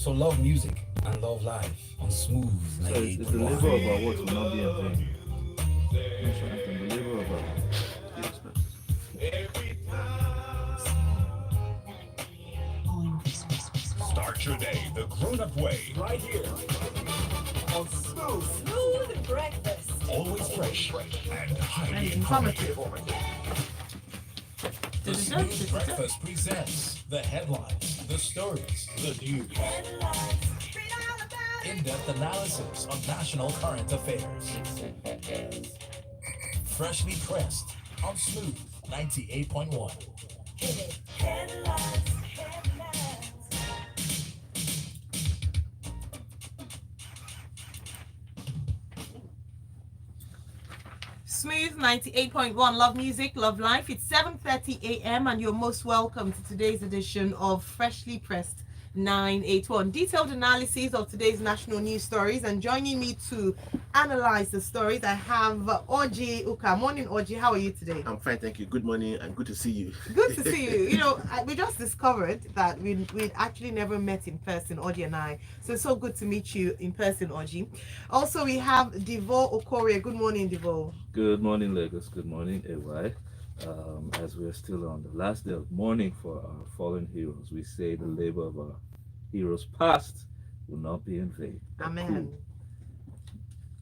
So love music and love life on Smooth So it's the labor 98.1. of our works will not be in vain. National anthem, the labor of our heroes past. Start your day the grown-up way. Right here on Smooth breakfast. Always fresh and highly And informative. The Smooth Breakfast presents the headlines, the stories, the news, in-depth analysis on national current affairs. Freshly pressed on Smooth 98.1. Smooth 98.1. Love music, love life. It's 7:30 a.m. and you're most welcome to today's edition of Freshly Pressed 981. Detailed analysis of today's national news stories, and joining me to analyze the stories, I have Oji Uka. Morning, Oji. How are you today? I'm fine, thank you. Good morning and good to see you. Good to see you. You know, we just discovered that we'd actually never met in person, Oji and I. So it's so good to meet you in person, Oji. Also, we have Devo Okorie. Good morning, Devo. Good morning, Lagos. Good morning, AY. As we are still on the last day of mourning for our fallen heroes, we say the labor of our heroes past will not be in vain. Amen.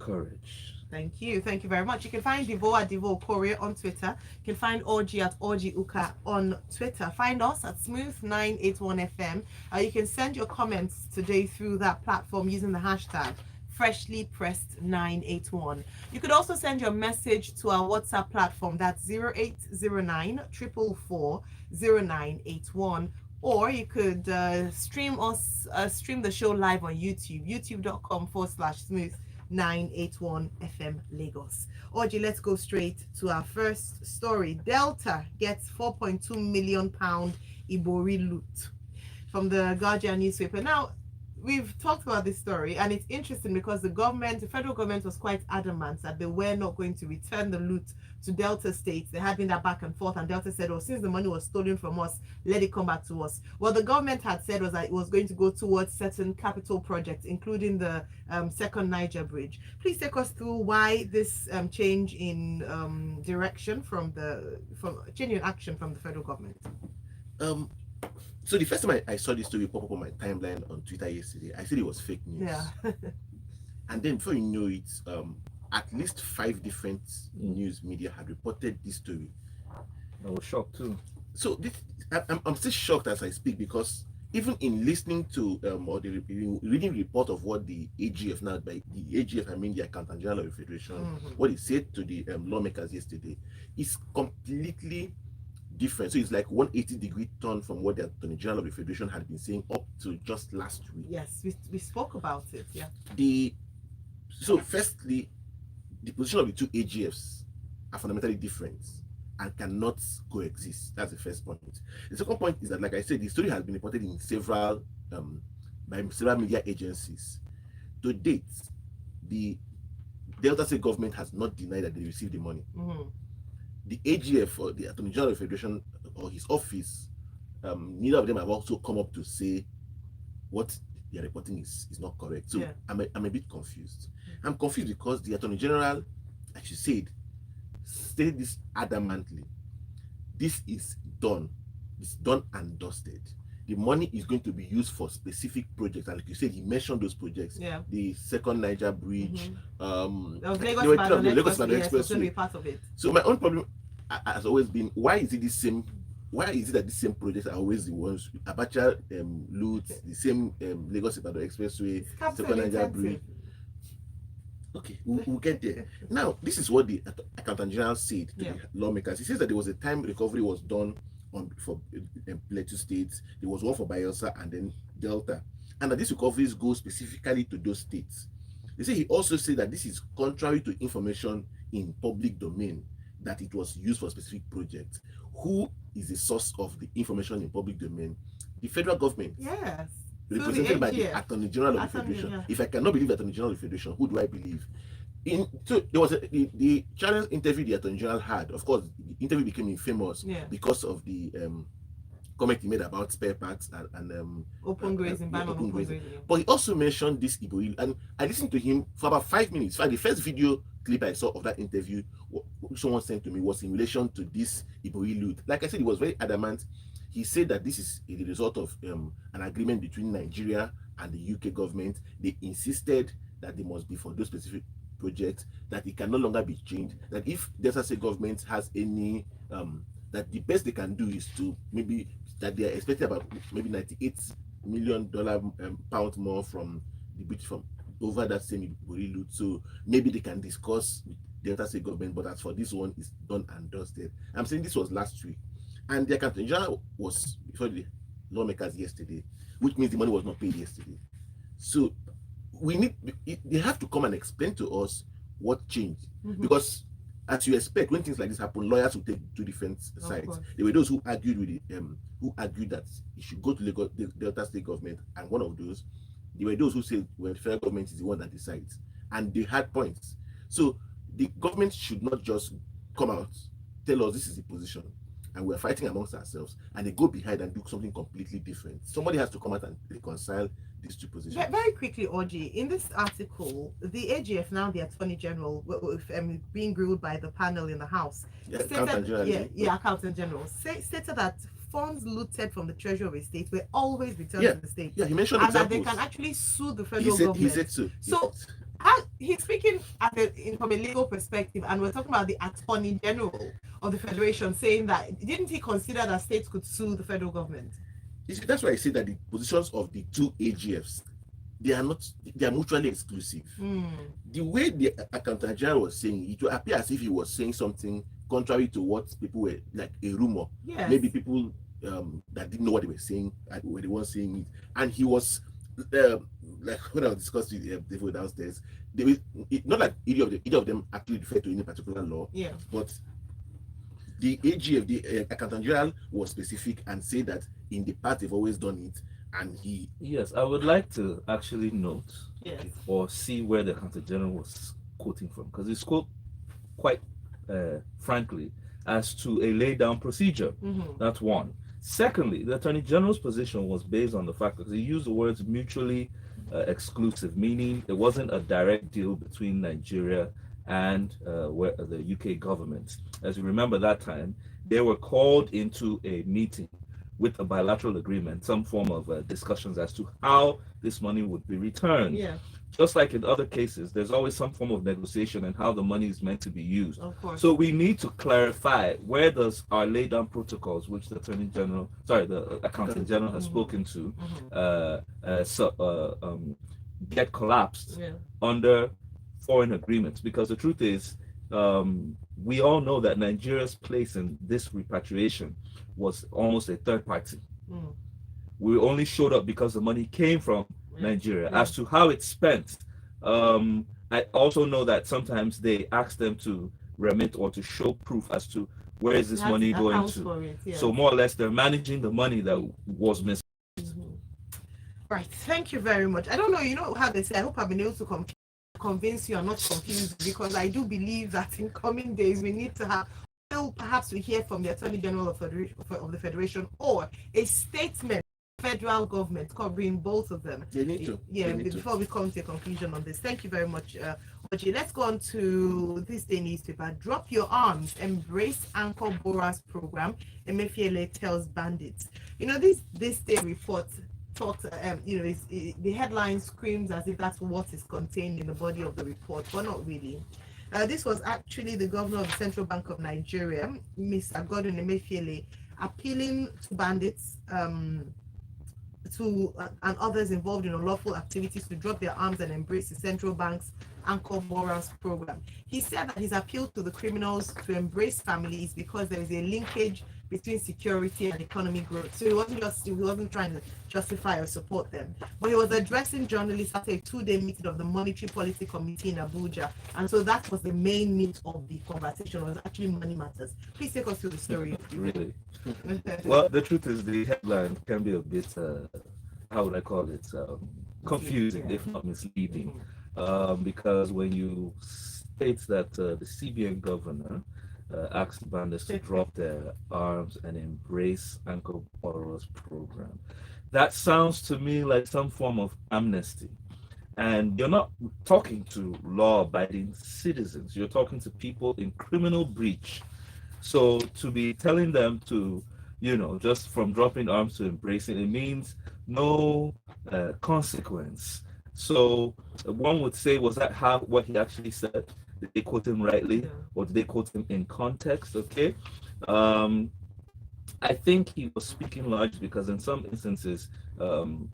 Courage. Thank you. Thank you very much. You can find Devo at Devo Korea on Twitter. You can find Orji at Orji Uka on Twitter. Find us at Smooth981FM. You can send your comments today through that platform using the hashtag Freshly Pressed 981. You could also send your message to our WhatsApp platform. That's 0809 444 0981. Or you could stream the show live on YouTube, youtube.com/smooth 981 FM Lagos. Oji, let's go straight to our first story. Delta gets £4.2 million Ibori loot from the Guardian newspaper. Now, we've talked about this story, and it's interesting because the federal government was quite adamant that they were not going to return the loot to Delta states. They had been that back and forth, and Delta said, oh, since the money was stolen from us, let it come back to us. What the government had said was that it was going to go towards certain capital projects, including the second Niger bridge. Please take us through why this change in direction change in action from the federal government. So the first time I saw this story pop up on my timeline on Twitter yesterday, I said it was fake news. Yeah. And then before you know it, at least 5 different news media had reported this story. I was shocked too. So I'm still shocked as I speak, because even in listening to or the reading report of what the AGF, now by the AGF I mean the Accountant General of the Federation, what he said to the lawmakers yesterday is completely different. So it's like 180-degree turn from what the Attorney General of the Federation had been saying up to just last week. Yes, we spoke about it. Yeah. So firstly, the position of the two AGFs are fundamentally different and cannot coexist. That's the first point. The second point is that, like I said, the story has been reported in several by several media agencies. To date, the Delta State government has not denied that they received the money. The AGF, or the Attorney General of the Federation, or his office, neither of them have also come up to say what they are reporting is not correct. So yeah. I'm a bit confused. I'm confused because the Attorney General, as you said, stated this adamantly. This is done. It's done and dusted. The money is going to be used for specific projects, and like you said, he mentioned those projects. Yeah. The second Niger bridge, Lagos Expressway, part of it. So my own problem has always been, why is it that the same projects are always the ones? Abacha loot, the same Lagos Expressway, second Niger bridge. Okay, we'll get there. Now, this is what the Accountant General said to the lawmakers. He says that there was a time recovery was done for Plateau states. There was one for Bayelsa and then Delta, and that these recoveries go specifically to those states. They say he also said that this is contrary to information in public domain, that it was used for specific projects. Who is the source of the information in public domain? The federal government. Yes. Represented by the Attorney General of the Federation. Yeah. If I cannot believe the Attorney General of the Federation, who do I believe? So there was the channel interview the Attorney General had. Of course, the interview became infamous because of the comment he made about spare parts and open grazing, ban on open open grazing. grazing. But he also mentioned this Ibori, and I listened to him for about 5 minutes. In fact, the first video clip I saw of that interview, someone sent to me, was in relation to this Ibori loot. Like I said, he was very adamant. He said that this is the result of an agreement between Nigeria and the UK government. They insisted that they must be for those specific projects, that it can no longer be changed, that if Delta State government has any that the best they can do is to maybe that they are expecting about maybe $98 million pound more from the British from over that same Ibori loot. So maybe they can discuss with Delta State government, but as for this one, it's done and dusted. I'm saying this was last week, and the accountant general was before the lawmakers yesterday, which means the money was not paid yesterday. So they have to come and explain to us what changed, because as you expect, when things like this happen, lawyers will take two different sides. There were those who argued with it, who argued that it should go to the Delta State government, and one of those, there were those who said, well, the federal government is the one that decides, and they had points. So the government should not just come out, tell us this is the position, and we're fighting amongst ourselves, and they go behind and do something completely different. Somebody has to come out and reconcile these two positions. Very quickly, Orji, in this article, the AGF, now the Attorney General, being grilled by the panel in the House, Accountant General, stated that funds looted from the Treasury of a state were always returned to the state. Yeah, he mentioned and examples. that they can actually sue the federal government. He said so. So he's speaking from a legal perspective, and we're talking about the Attorney General of the Federation saying that, didn't he consider that states could sue the federal government? You see, that's why I say that the positions of the two AGFs, they are mutually exclusive. The way the Accountant General was saying, it would appear as if he was saying something contrary to what people were, like a rumor. Yes. Maybe people that didn't know what they were saying were the ones saying it. And he was, like when I discussed with Devo downstairs, not like either of them actually referred to any particular law, but the AGF, the Accountant General, was specific and said that in the past they've always done it, and he. Yes, I would like to actually note or see where the Accountant General was quoting from, because it's quote quite frankly as to a laid down procedure. That's one. Secondly, the Attorney General's position was based on the fact that he used the words mutually exclusive, meaning there wasn't a direct deal between Nigeria and the UK government. As you remember that time, they were called into a meeting with a bilateral agreement, some form of discussions as to how this money would be returned. Just like in other cases, there's always some form of negotiation and how the money is meant to be used. Of course. So we need to clarify, where does our laid down protocols, which the the Accountant General has spoken to, get collapsed under foreign agreements? Because the truth is, we all know that Nigeria's place in this repatriation was almost a third party. We only showed up because the money came from Nigeria. As to how it's spent, I also know that sometimes they ask them to remit or to show proof as to where is this money going to. So more or less, they're managing the money that was missed. Right. Thank you very much. I don't know, you know how they say, I hope I've been able to convince you are not confused, because I do believe that in coming days we need to have, perhaps we hear from the Attorney General of the Federation, or a statement, federal government covering both of them. They need to. Before we come to a conclusion on this. Thank you very much, Oji. Let's go on to this day newspaper. Drop your arms, embrace Anchor Boras program. Emefiele tells bandits. You know, this day report talks, the headline screams as if that's what is contained in the body of the report, but not really. This was actually the governor of the Central Bank of Nigeria, Mr. Gordon Emefiele, appealing to bandits and others involved in unlawful activities to drop their arms and embrace the central bank's Anchor Boras program. He said that his appeal to the criminals to embrace families because there is a linkage between security and economic growth. So he wasn't trying to justify or support them, but he was addressing journalists after a 2-day meeting of the Monetary Policy Committee in Abuja, and so that was the main meat of the conversation. Was actually money matters. Please take us through the story. Really? Well, the truth is the headline can be a bit, how would I call it, confusing, if not misleading, because when you state that the CBN governor asked bandits to drop their arms and embrace Anchor Borrowers program. That sounds to me like some form of amnesty. And you're not talking to law-abiding citizens. You're talking to people in criminal breach. So to be telling them to, just from dropping arms to embracing, it means no consequence. So one would say, was that what he actually said? Did they quote him rightly, or did they quote him in context? Okay. I think he was speaking largely because in some instances,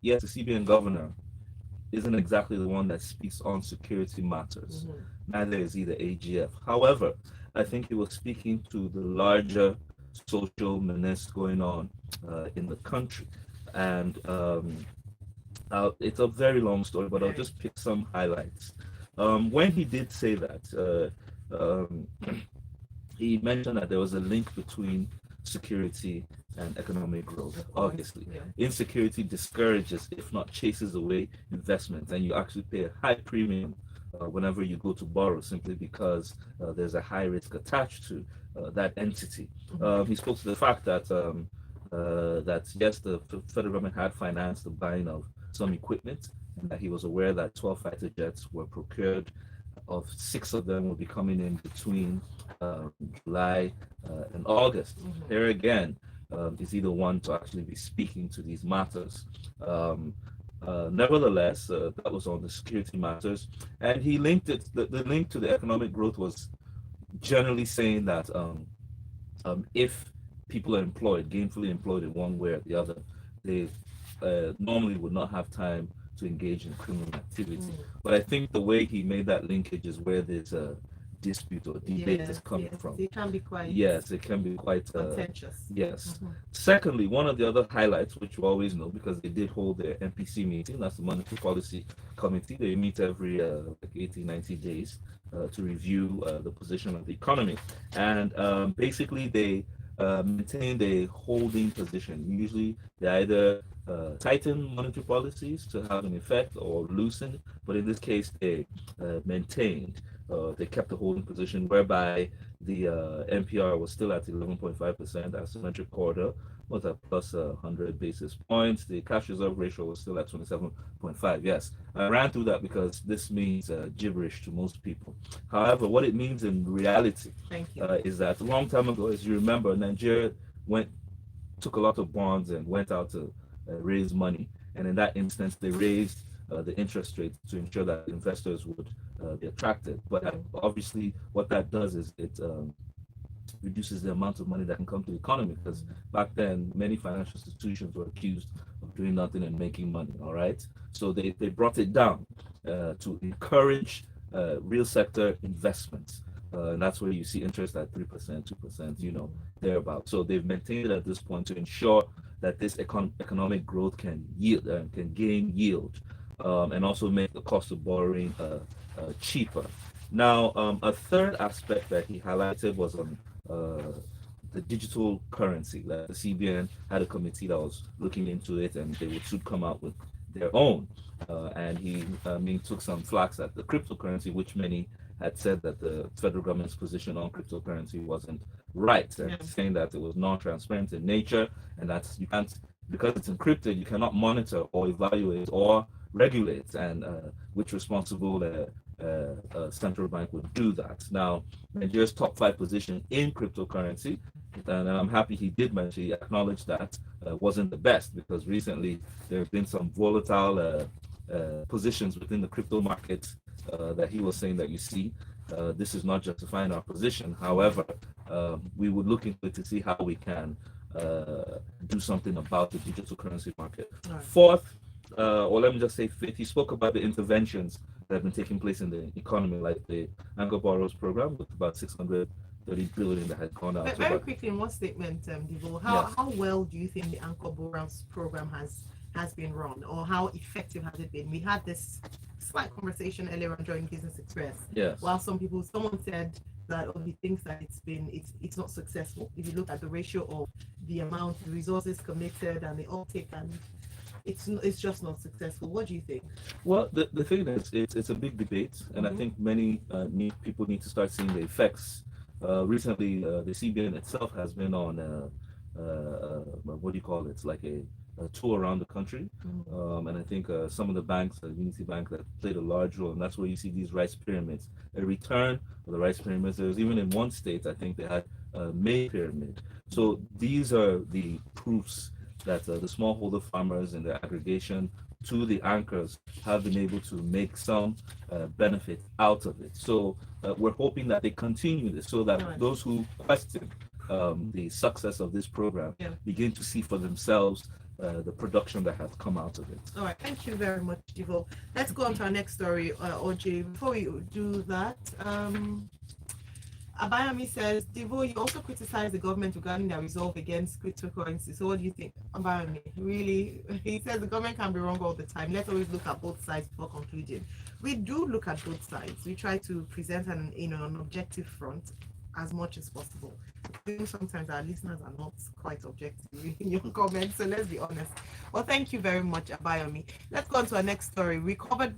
yes, the CBN governor isn't exactly the one that speaks on security matters. Neither is he the AGF. However, I think he was speaking to the larger social menace going on in the country. And it's a very long story, but I'll just pick some highlights. When he did say that, he mentioned that there was a link between security and economic growth. Obviously, insecurity discourages, if not chases away, investment, and you actually pay a high premium whenever you go to borrow, simply because there's a high risk attached to that entity. He spoke to the fact that yes, the federal government had financed the buying of some equipment, and that he was aware that 12 fighter jets were procured. Of 6 of them will be coming in between July and August. Here again, is he the one to actually be speaking to these matters? Nevertheless, that was on the security matters, and he linked it. The link to the economic growth was generally saying that if people are employed, gainfully employed in one way or the other, they normally would not have time to engage in criminal activity. But I think the way he made that linkage is where there's a dispute or debate is coming from. It can be quite it can be quite contentious. Yes. Secondly, one of the other highlights, which you always know because they did hold their MPC meeting, that's the Monetary Policy Committee. They meet every 80, 90 days to review the position of the economy. And basically they maintained a holding position. Usually they either tighten monetary policies to have an effect or loosen, but in this case they maintained. They kept a holding position whereby the NPR was still at 11.5%, asymmetric corridor was at plus 100 basis points. The cash reserve ratio was still at 27.5. Yes, I ran through that because this means gibberish to most people. However, what it means in reality is that a long time ago, as you remember, Nigeria took a lot of bonds and went out to raise money. And in that instance, they raised the interest rate to ensure that investors would be attracted. But obviously, what that does is it reduces the amount of money that can come to the economy, because back then, many financial institutions were accused of doing nothing and making money, all right? So they brought it down to encourage real sector investments. And that's where you see interest at 3%, 2%, thereabout. So they've maintained it at this point to ensure that this economic growth can yield can gain yield, and also make the cost of borrowing cheaper. Now, a third aspect that he highlighted was on the digital currency. Like the CBN had a committee that was looking into it, and they would soon come out with their own. And he took some flaks at the cryptocurrency, which many had said that the federal government's position on cryptocurrency wasn't right, and saying that it was non-transparent in nature, and that you can't, because it's encrypted, you cannot monitor or evaluate or regulate, and which responsible central bank would do that. Now, Nigeria's top 5 position in cryptocurrency, and I'm happy he did mention, he acknowledged that wasn't the best, because recently there have been some volatile positions within the crypto market that he was saying that this is not justifying our position. However, we would look into it to see how we can do something about the digital currency market. Fourth, or let me just say fifth, he spoke about the interventions that have been taking place in the economy, like the Anchor Borrowers program with about 630 billion that had gone out. But very quickly, in one statement, Divo, how well do you think the Anchor Borrowers program has been run, or how effective has it been? We had this slight conversation earlier on during Business Express. Yes. While someone said that he thinks that it's not successful. If you look at the ratio of the amount of resources committed and the uptake, and it's just not successful. What do you think? Well, the thing is, it's a big debate, and I think many people need to start seeing the effects Recently, the CBN itself has been on what do you call it? It's like a tour around the country, and I think some of the banks, Unity Bank, that played a large role, and that's where you see these rice pyramids. A return of the rice pyramids. There was even in one state, I think they had a May pyramid. So these are the proofs that the smallholder farmers and their aggregation to the anchors have been able to make some benefit out of it. So we're hoping that they continue this so that those who question the success of this program begin to see for themselves the production that has come out of it. All right, thank you very much, Divo. Let's go on to our next story, OJ. Before we do that, Abayami says, Divo, you also criticize the government regarding their resolve against cryptocurrency. So what do you think, Abayami? Really? He says the government can be wrong all the time. Let's always look at both sides before concluding. We do look at both sides. We try to present an objective front as much as possible. Sometimes our listeners are not quite objective in your comments, so let's be honest. Well, thank you very much, Abayomi. Let's go on to our next story. We covered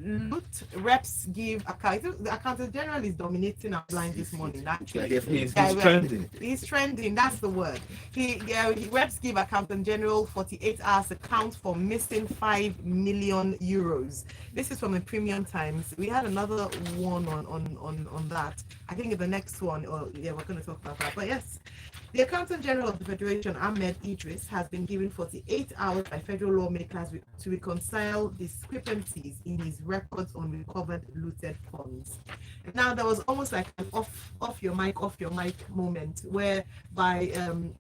loot reps give account. The accountant general is dominating our line this morning. Actually, he's trending. He's trending. That's the word. He reps give accountant general 48 hours account for missing 5 million euros. This is from the Premium Times. We had another one on that. I think in the next one, we're going to talk about that. But yes, the Accountant General of the Federation, Ahmed Idris, has been given 48 hours by federal lawmakers to reconcile discrepancies in his records on recovered looted funds. Now, there was almost like an off your mic moment whereby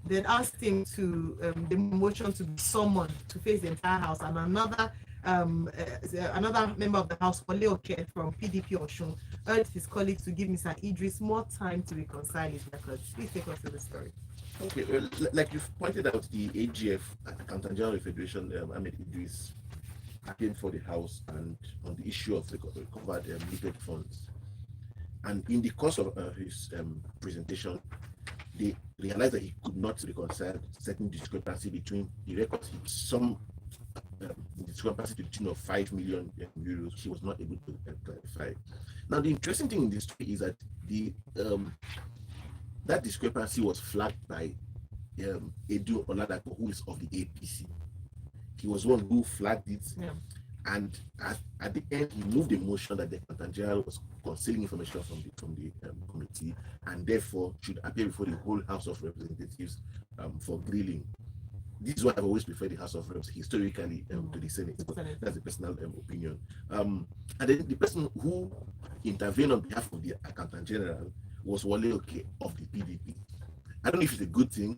they'd asked him to the motion to be summoned to face the entire house, and another member of the House, Wale Oke from PDP Oshun, urged his colleagues to give Mr. Idris more time to reconcile his records. Please take us to the story. Okay, like you've pointed out, the AGF, Accountant General of the Federation, Ahmed Idris, appeared for the House and on the issue of the recovered looted funds. And in the course of his presentation, they realized that he could not reconcile certain discrepancy between the records. Some discrepancy to the tune of 5 million euros, she was not able to clarify. Now, the interesting thing in this story is that the that discrepancy was flagged by Edu Oladapo, who is of the APC. He was one who flagged it, and at the end, he moved a motion that the Accountant General was concealing information from the committee, and therefore should appear before the whole House of Representatives for grilling. This is what I've always preferred the House of Reps historically to the Senate. But that's a personal opinion. And then the person who intervened on behalf of the Accountant General was Wale Oke of the PDP. I don't know if it's a good thing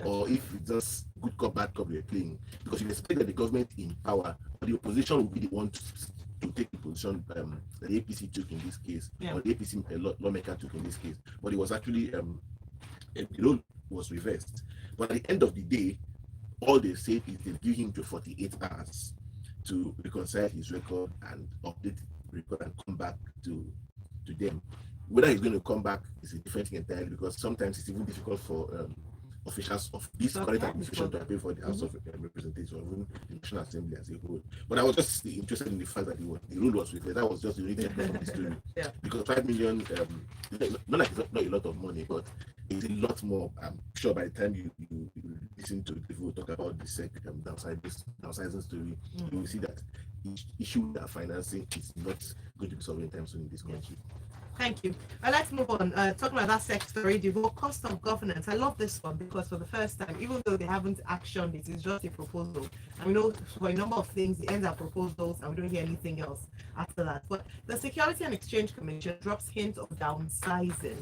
or if it's just good cop, bad cop we're playing, because you expect that the government in power, but the opposition will be the one to take the position that the APC took in this case, or the APC lawmaker took in this case. But it was actually the role was reversed. But at the end of the day, all they said is they give him to 48 hours to reconcile his record and update the record and come back to them. Whether he's going to come back is a different thing entirely, because sometimes it's even difficult for officials of this current administration to appear for the House of Representatives or even the National Assembly as a whole. But I was just interested in the fact that the rule was reversed. That was just the only thing from the story. Because 5 million, not like it's not a lot of money, but it's a lot more. I'm sure by the time you listen to people talk about the SEC downsizing story, you will see that the issue that financing is not going to be solved anytime soon in this country. Thank you. Let's move on. Talking about that sector, the cost of governance. I love this one because for the first time, even though they haven't actioned it, it's just a proposal. And we know for a number of things, it ends up proposals and we don't hear anything else after that. But the Security and Exchange Commission drops hints of downsizing.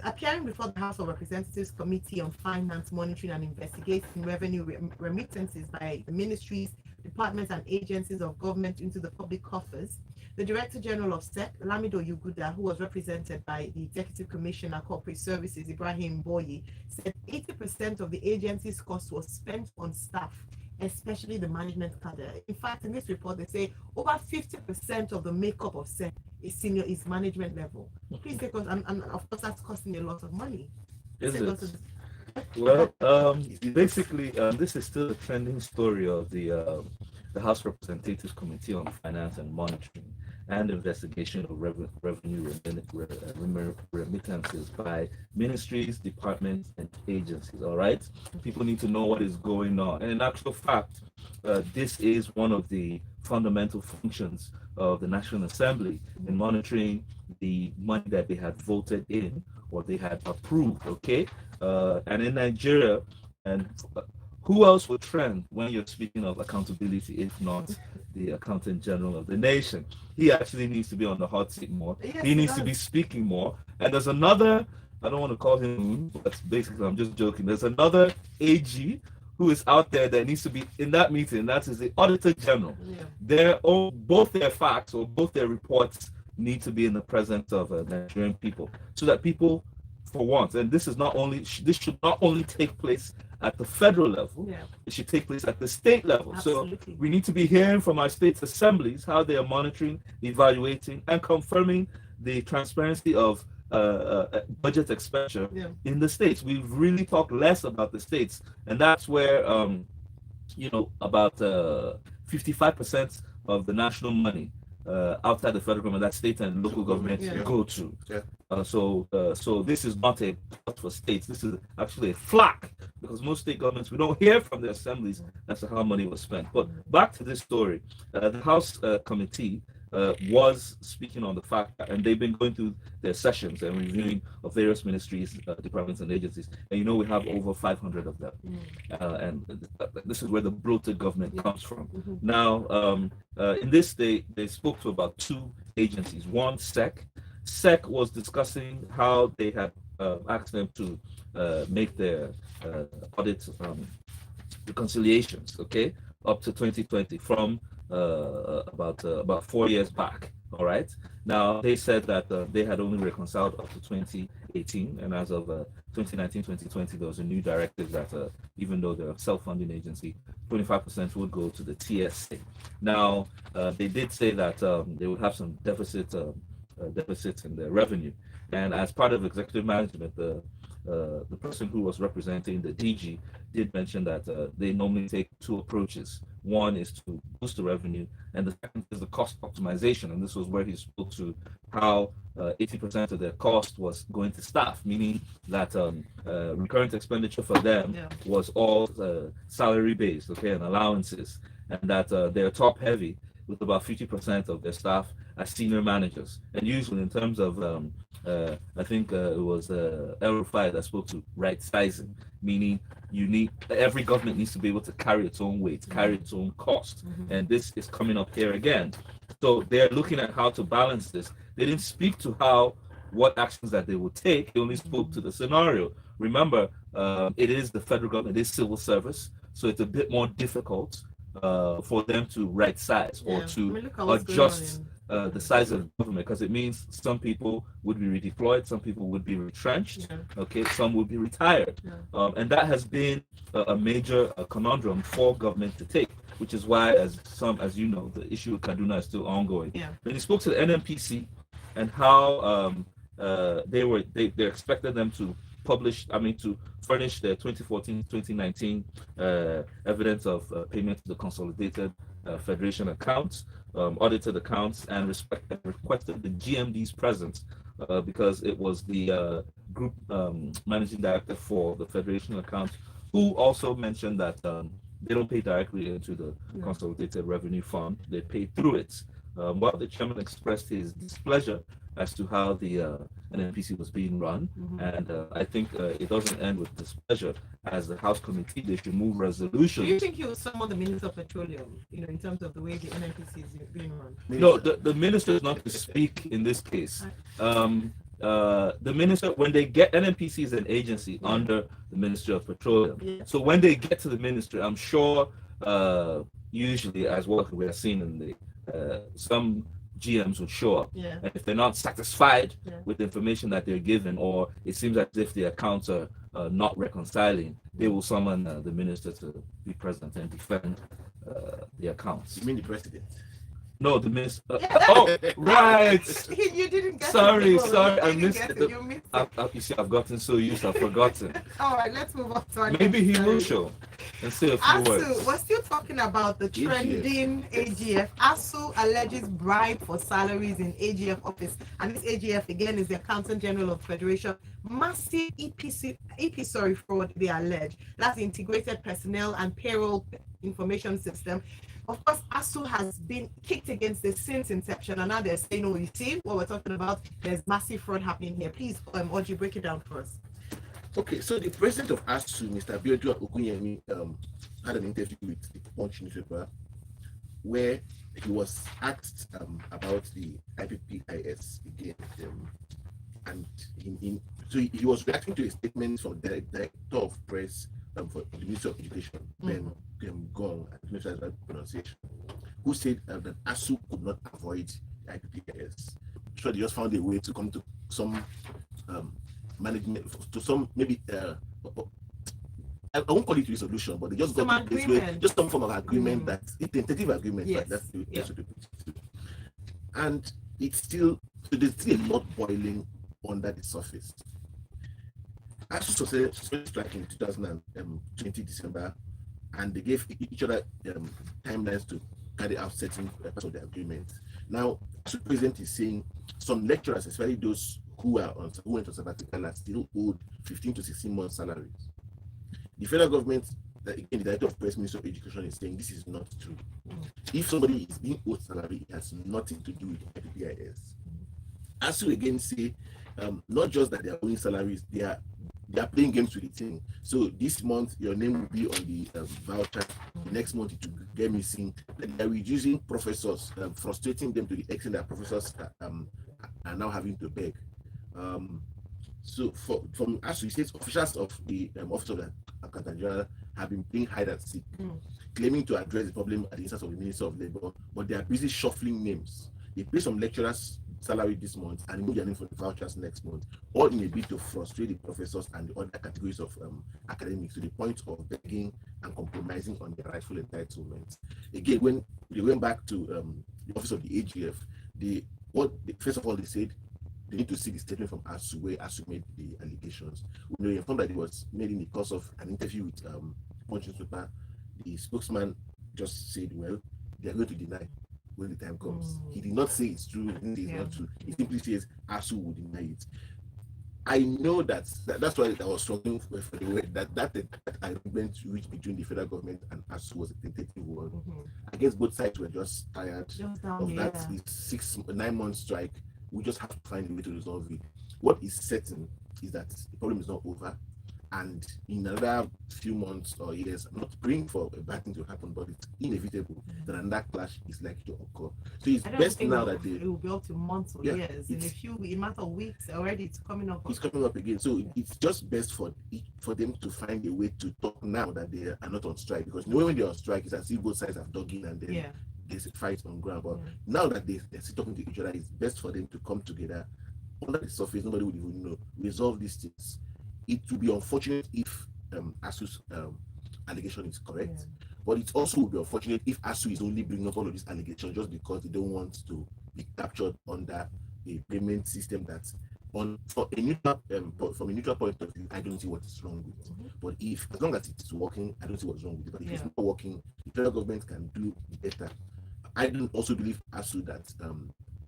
Appearing before the House of Representatives Committee on Finance, Monitoring and Investigating Revenue Remittances by the ministries, departments and agencies of government into the public coffers, the Director General of SEC, Lamido Yuguda, who was represented by the Executive Commissioner Corporate Services, Ibrahim Boyi, said 80% of the agency's cost was spent on staff, especially the management cadre. In fact, in this report, they say over 50% of the makeup of SEC is management level. Please take us, and of course, that's costing a lot of money. Is it? Well, basically, this is still a trending story of the the House Representatives Committee on Finance and Monitoring and Investigation of Revenue Remittances by ministries, departments, and agencies. All right, people need to know what is going on. And in actual fact, this is one of the fundamental functions of the National Assembly in monitoring the money that they had voted in or they had approved. Okay, and in Nigeria, and who else would trend when you're speaking of accountability if not the Accountant General of the nation? He actually needs to be on the hot seat more. Yes, He needs to be speaking more. And there's another, I don't want to call him, but basically I'm just joking. There's another AG who is out there that needs to be in that meeting. That is the Auditor General. Yeah. Both their facts or both their reports need to be in the presence of Nigerian people, so that people, for once, and this should not only take place at the federal level, it should take place at the state level. Absolutely. So we need to be hearing from our state assemblies how they are monitoring, evaluating, and confirming the transparency of budget expenditure in the states. We've really talked less about the states, and that's where about 55% of the national money outside the federal government, that state and local governments go to. So this is not a plot for states. This is actually a flack, because most state governments, we don't hear from their assemblies as to how money was spent. But back to this story, the House committee was speaking on the fact that, and they've been going through their sessions and reviewing of various ministries, departments, and agencies. And we have over 500 of them. And this is where the bloated government comes from. Now, in this, they spoke to about 2 agencies. One, SEC. SEC was discussing how they had asked them to make their audit reconciliations, okay, up to 2020 from about 4 years back. All right. Now they said that they had only reconciled up to 2018, and as of 2019-2020, there was a new directive that even though they're a self-funding agency, 25% would go to the TSA. Now they did say that they would have some deficits in their revenue, and as part of executive management, the person who was representing the DG did mention that they normally take 2 approaches. One is to boost the revenue, and the second is the cost optimization. And this was where he spoke to how 80% of their cost was going to staff, meaning that recurrent expenditure for them was all salary based, okay, and allowances, and that they're top heavy with about 50% of their staff as senior managers. And usually in terms of I think it was El-Rufai that spoke to right sizing, meaning every government needs to be able to carry its own weight, carry its own cost. And this is coming up here again. So they're looking at how to balance this. They didn't speak to what actions that they would take. They only spoke to the scenario. Remember, it is the federal government, it is civil service, so it's a bit more difficult for them to right size or to adjust the size of the government, because it means some people would be redeployed, some people would be retrenched, okay, some would be retired, and that has been a major conundrum for government to take, which is why, as you know, the issue with Kaduna is still ongoing. When he spoke to the NNPC and how they expected them to furnish their 2014-2019 evidence of payment to the consolidated federation accounts, audited accounts, and requested the GMD's presence because it was the group managing director for the federation accounts who also mentioned that they don't pay directly into the consolidated revenue fund, they pay through it. While the chairman expressed his displeasure as to how the NNPC was being run, and I think it doesn't end with displeasure. As the House Committee, they should move resolutions. Do you think he was someone the Minister of Petroleum, in terms of the way the NNPC is being run? No, the minister is not to speak in this case. The minister, when they get NNPC is an agency under the Ministry of Petroleum. So when they get to the ministry, I'm sure usually, as what we are seeing in the some GMs would show up, and if they're not satisfied with the information that they're given, or it seems as if the accounts are not reconciling, they will summon the minister to be present and defend the accounts. You mean the president? No, the minister. Oh, right. You didn't get sorry, it. I missed it. You see, I've gotten so used, I've forgotten. All right, let's move on to our Maybe he will show. and say a few words. ASU, we're still talking about the trending AGF. ASU alleges bribe for salaries in AGF office. And this AGF, again, is the Accountant General of Federation. Massive EP fraud, they allege. That's the Integrated Personnel and Payroll Information System. Of course, ASU has been kicked against this since inception, and now they're saying, oh, you see what we're talking about? There's massive fraud happening here. Please, Oji, break it down for us. Okay, so the president of ASU, Mr. Biodun Okunyemi, had an interview with the Punch newspaper where he was asked about the IPPIS again, and so he was reacting to a statement from the director of press for the Ministry of Education, Ben Gong, I think that's the pronunciation, who said that ASU could not avoid the IPPIS. So they just found a way to come to some management, to some maybe I won't call it resolution, but they just some got this way, just some form of agreement that a tentative agreement. Yes. That's the best way to put it. And it's still, so there's still a lot boiling under the surface. ASU suspended strike in 2020 December, and they gave each other timelines to carry out certain parts of the agreement. Now, ASU president is saying some lecturers, especially those who went on sabbatical, are still owed 15 to 16 months salaries. The federal government, again, the director of press, Ministry of Education, is saying this is not true. If somebody is being owed salary, it has nothing to do with IPPIS. ASU again say, not just that they are owing salaries, they are playing games with the thing. So this month your name will be on the voucher. The next month it will get missing. They are reducing professors, frustrating them to the extent that professors are now having to beg. So from ASU, states officials of the Office of the Accountant General have been playing hide and seek, claiming to address the problem at the instance of the Minister of Labour, but they are busy shuffling names. They pay some lecturers salary this month and remove their name for the vouchers next month, all in a bid to frustrate the professors and the other categories of academics to the point of begging and compromising on their rightful entitlements. Again, when they went back to the office of the AGF, first of all they said they need to see the statement from ASU where ASU made the allegations. We were informed that it was made in the course of an interview with Punch newspaper. The spokesman just said, well, they are going to deny when the time comes. He did not say it's true, it's not true. He simply says ASU will deny it. I know that's why I was struggling for the word that agreement reached between the federal government and ASU was a tentative one. I guess both sides were just tired of that 6-9 month strike. We just have to find a way to resolve it. What is certain is that the problem is not over, and in another few months or years, I'm not praying for a bad thing to happen, but it's inevitable that another clash is likely to occur. So it's best now that it will be up to months or years. In a matter of weeks already, it's coming up. It's coming up again. So it's just best for them to find a way to talk now that they are not on strike, because when they're on strike, it's as if both sides have dug in and then there's a fight on ground. But now that they're still talking to each other, it's best for them to come together under the surface. Nobody would even know. Resolve these things. It would be unfortunate if ASU's allegation is correct, but it also would be unfortunate if ASU is only bringing up all of these allegations just because they don't want to be captured under a payment system that's from a neutral point of view. I don't see what is wrong with it. But as long as it is working, I don't see what's wrong with it. But if it's not working, the federal government can do better. I don't also believe ASU that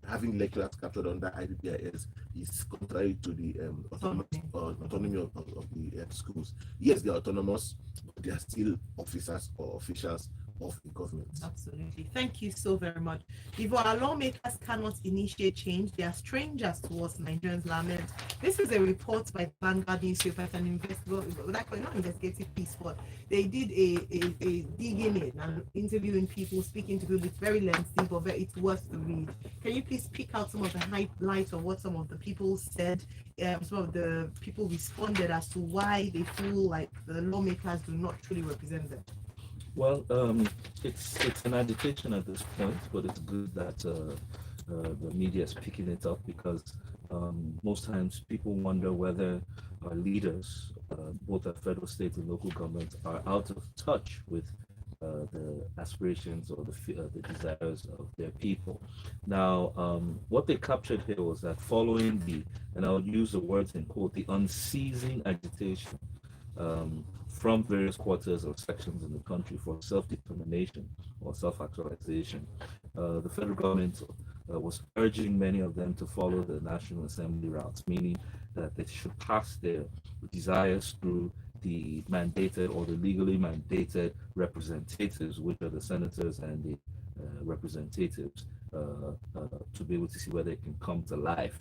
having lecturers captured under IPPIS is contrary to the autonomy of the schools. Yes, they are autonomous, but they are still officers or officials of the government. Absolutely. Thank you so very much. If our lawmakers cannot initiate change, they are strangers towards Nigerians' lament. This is a report by Vanguard newspaper, an investigative piece, but they did a digging in and interviewing people, speaking to people. It's very lengthy, but it's worth to read. Can you please pick out some of the highlights of what some of the people said? Some of the people responded as to why they feel like the lawmakers do not truly represent them. Well, it's an agitation at this point, but it's good that the media is picking it up, because most times people wonder whether our leaders, both at federal, state, and local government, are out of touch with the aspirations or the desires of their people. Now, what they captured here was that following and I'll use the words in quote, the unceasing agitation from various quarters or sections in the country for self-determination or self-actualization. The federal government was urging many of them to follow the National Assembly routes, meaning that they should pass their desires through the mandated or the legally mandated representatives, which are the senators and the representatives, to be able to see whether it can come to life.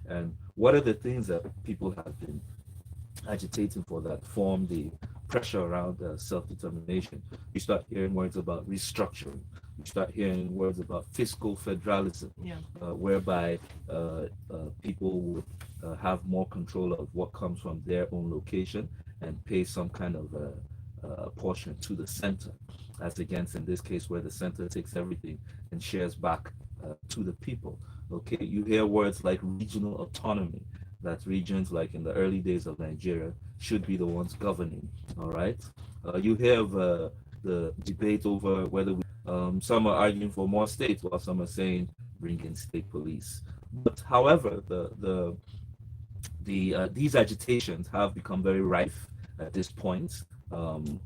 And what are the things that people have been agitating for that form the pressure around self-determination? You start hearing words about restructuring. You start hearing words about fiscal federalism, whereby people would have more control of what comes from their own location and pay some kind of portion to the center, as against in this case where the center takes everything and shares back to the people. Okay, you hear words like regional autonomy, that regions like in the early days of Nigeria should be the ones governing. All right, you have the debate over whether some are arguing for more states while some are saying bring in state police. But however, these agitations have become very rife at this point. And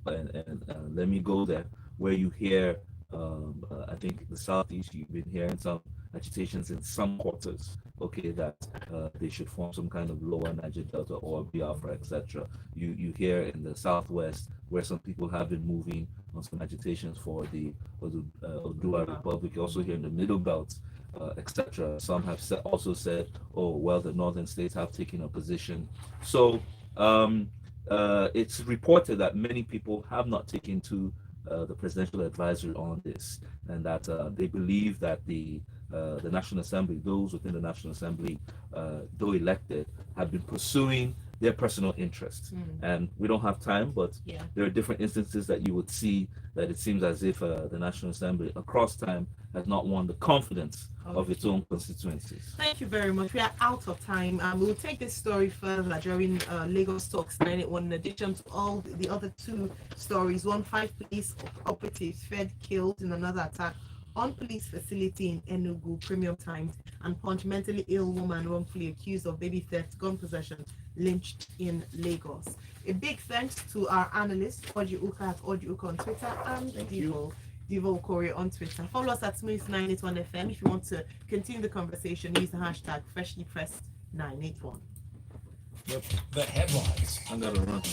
let me go there, where you hear, I think the Southeast, you've been hearing some agitations in some quarters, okay, that they should form some kind of lower Niger Delta or Biafra, etc. You hear in the Southwest, where some people have been moving on some agitations for the Odua Republic. You also hear in the Middle Belt, etc. Some have also said, oh, well, the northern states have taken a position. So it's reported that many people have not taken to the presidential advisory on this, and that they believe that the National Assembly, those within the National Assembly, though elected, have been pursuing their personal interests. And we don't have time, but there are different instances that you would see that it seems as if the National Assembly across time has not won the confidence of its own constituencies. Thank you very much. We are out of time. We'll take this story further during Lagos Talks 981, in addition to all the other two stories. 5 police operatives fed killed in another attack on police facility in Enugu. Premium Times. And Punch, mentally ill woman wrongfully accused of baby theft, gun possession, lynched in Lagos. A big thanks to our analyst, Oji Uka at Oji Uka on Twitter, and Divo Korea on Twitter. Follow us at Smooth981FM. If you want to continue the conversation, use the hashtag FreshlyPressed981. The headlines. I'm gonna run.